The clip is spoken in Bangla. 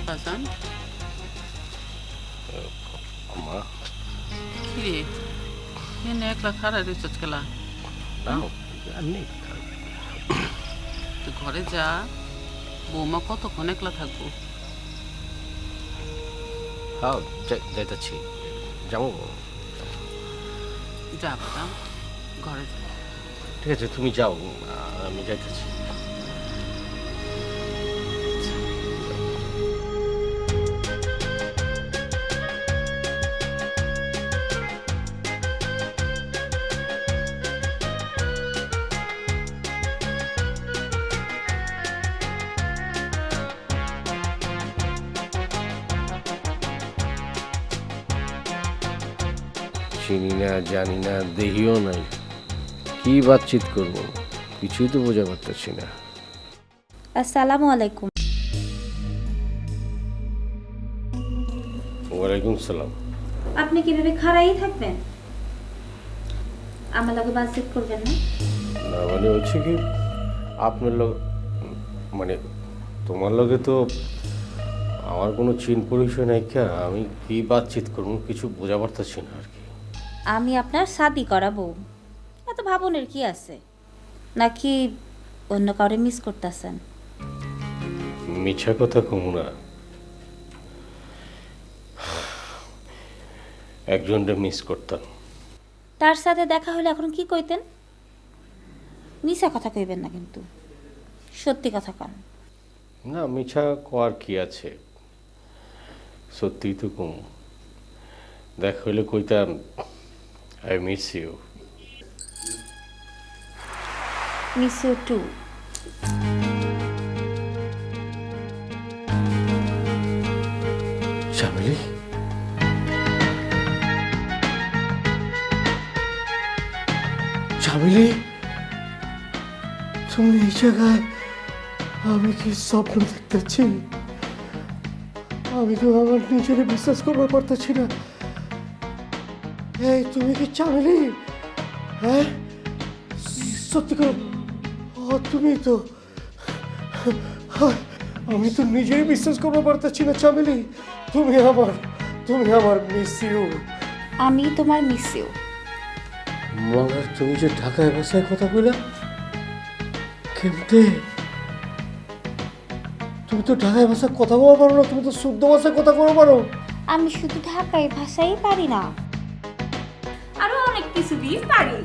বাজান মা কিরে এনে একলা খাড়া রিচার্জ খেলা নাও আমি তুই ঘরে যা বৌমা কতক্ষণ একলা থাকবো হ্যাঁ যাইতেছি যাবো যা বাজান ঘরে যা ঠিক আছে তুমি যাও আমি যাইতেছি চিনি না জানি না দেহিও নাই কি বাতচিত করবো কিছুই তো বোঝা পারতেছি না আসসালামু আলাইকুম। ওয়ালাইকুম সালাম আপনি কিভাবে খাড়াই থাকবেন? আমার লগে বাতচিত করবেন না? না মানে হচ্ছে কি আপনার লোক মানে তোমার লগে তো আমার কোনো চিন পরিচয় নাই কে আমি কি বাতচিত করবো কিছু বোঝা পারতেছি না আর কি আমি আপনার শাদি করাবো, এত ভাবনের কি আছে? নাকি অন্য কাউরে মিস করতেছেন? মিছা কথা কমু না একজনটা মিস করতাম তার সাথে দেখা হলে এখন কি কইতেন? মিছা কথা কইবেন না কিন্তু, সত্যি কথা কন। না মিছা কোয়ার কি আছে সত্যিই তো কম দেখা হইলে কইতাম I miss you miss you too. Chameli Chameli তুমি এই জায়গায় আমি কি স্বপ্ন দেখতেছি আমি তো আমার নিজের বিশ্বাস করতে পারতেছি না এই তুমি কি চামেলি হ্যাঁ সত্যি করো তুমি তো আমি তো নিজেই বিশ্বাস করতে পারতেছি না চামেলি তুমি আমার মিস ইউ আমি তোমার মিস ইউ। মগার তুমি যে ঢাকায় ভাষায় কথা কইলা কেমতে তুমি তো ঢাকায় ভাষায় কথা বলতে পারো না তুমি তো শুদ্ধ ভাষায় কথা বলতে পারো আমি শুধু ঢাকাই ভাষাই পারি না, আরো অনেক কিছু দিয়ে পারি।